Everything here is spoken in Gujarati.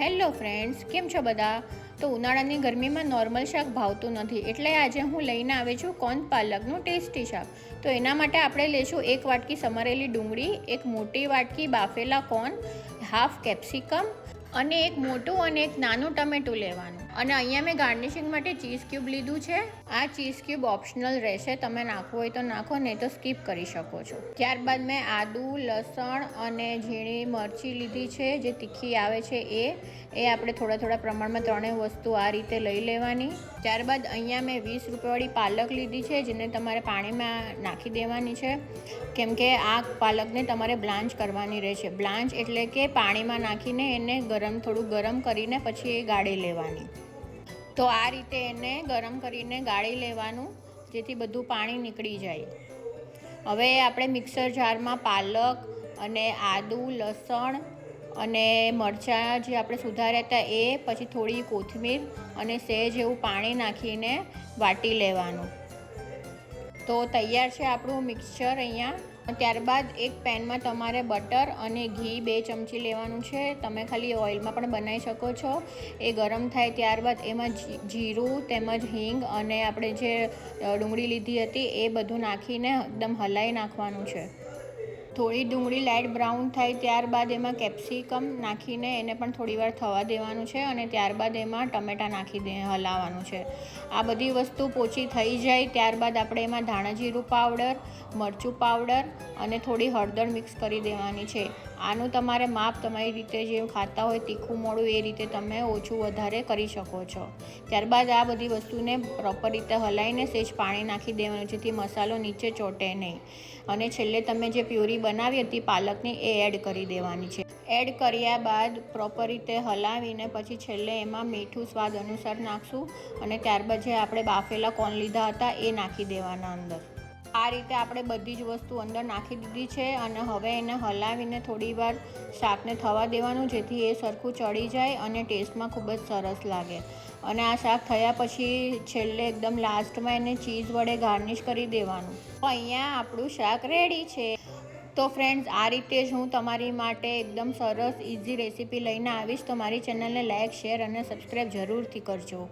હેલો ફ્રેન્ડ્સ, કેમ છો બધા? તો ઉનાળાની ગરમીમાં નોર્મલ શાક ભાવતું નથી, એટલે આજે હું લઈને આવી છું કોર્ન પાલકનું ટેસ્ટી શાક. તો એના માટે આપણે લઈશું 1 વાટકી સમારેલી ડુંગળી, 1 મોટી વાટકી બાફેલા કોર્ન, હાફ કેપ્સિકમ અને એક મોટું અને એક નાનું ટમેટું લેવાનું. અને અહીંયા મેં ગાર્નિશિંગ માટે ચીઝ ક્યુબ લીધું છે. આ ચીઝ ક્યુબ ઓપ્શનલ રહેશે, તમે નાખવું હોય તો નાખો, નહીં તો સ્કીપ કરી શકો છો. ત્યારબાદ મેં આદુ, લસણ અને ઝીણી મરચી લીધી છે, જે તીખી આવે છે એ આપણે થોડા પ્રમાણમાં ત્રણેય વસ્તુ આ રીતે લઈ લેવાની. ત્યારબાદ અહીંયા મેં 20 રૂપિયાવાળી પાલક લીધી છે, જેને તમારે પાણીમાં નાખી દેવાની છે, કેમ કે આ પાલકને તમારે બ્લાન્ચ કરવાની રહેશે. બ્લાન્ચ એટલે કે પાણીમાં નાખીને એને થોડું ગરમ કરીને પછી એ ગાળી લેવાની. તો આ રીતે એને ગરમ કરીને ગાળી લેવાનું, જેથી બધું પાણી નીકળી જાય. હવે આપણે મિક્સર જારમાં પાલક અને આદુ, લસણ અને મરચાં જે આપણે સુધાર્યા હતા એ, પછી થોડી કોથમીર અને સહેજ એવું પાણી નાખીને વાટી લેવાનું. તો તૈયાર છે આપણું મિક્સચર અહીંયા. ત્યારબાદ એક પેનમાં તમારે બટર અને ઘી 2 ચમચી લેવાનું છે. તમે ખાલી ઓઇલમાં પણ બનાવી શકો છો. એ ગરમ થાય ત્યારબાદ એમાં જીરું તેમજ હિંગ અને આપણે જે ડુંગળી લીધી હતી એ બધું નાખીને એકદમ હલાવી નાખવાનું છે. થોડી ડુંગળી લાઇટ બ્રાઉન થાય ત્યારબાદ એમાં કેપ્સિકમ નાખીને એને પણ થોડીવાર થવા દેવાનું છે, અને ત્યારબાદ એમાં ટમેટાં નાખી હલાવવાનું છે. આ બધી વસ્તુ પોચી થઈ જાય ત્યારબાદ આપણે એમાં ધાણા જીરું પાવડર, મરચું પાવડર અને થોડી હળદર મિક્સ કરી દેવાની છે. આનું તમારે માપ તમારી રીતે જે ખાતા હોય તીખું મોડું એ રીતે તમે ઓછું વધારે કરી શકો છો. ત્યારબાદ આ બધી વસ્તુને પ્રોપર રીતે હલાવીને સહેજ પાણી નાખી દેવાનું, જેથી મસાલો નીચે ચોંટે નહીં. અને છેલ્લે તમે જે પ્યુરી બનાવી હતી પાલકની એ એડ કરી દેવાની છે. એડ કર્યા બાદ પ્રોપર રીતે હલાવીને પછી છેલ્લે એમાં મીઠું સ્વાદ અનુસાર નાખશું, અને ત્યારબાદ જે આપણે બાફેલા કોર્ન લીધા હતા એ નાખી દેવાના અંદર. આ રીતે આપણે બધી જ વસ્તુ અંદર નાખી દીધી છે, અને હવે એને હલાવીને થોડીવાર શાકને થવા દેવાનું, જેથી એ સરખું ચડી જાય અને ટેસ્ટમાં ખૂબ જ સરસ લાગે. અને આ શાક થયા પછી છેલ્લે એકદમ લાસ્ટમાં એને ચીઝ વડે ગાર્નિશ કરી દેવાનું. તો અહીંયા આપણું શાક રેડી છે. તો ફ્રેન્ડ્સ, આ રીતે જ હું તમારી માટે એકદમ સરસ ઇઝી રેસીપી લઈને આવીશ. તો મારી ચેનલને લાઇક, શેર અને સબસ્ક્રાઈબ જરૂરથી કરજો.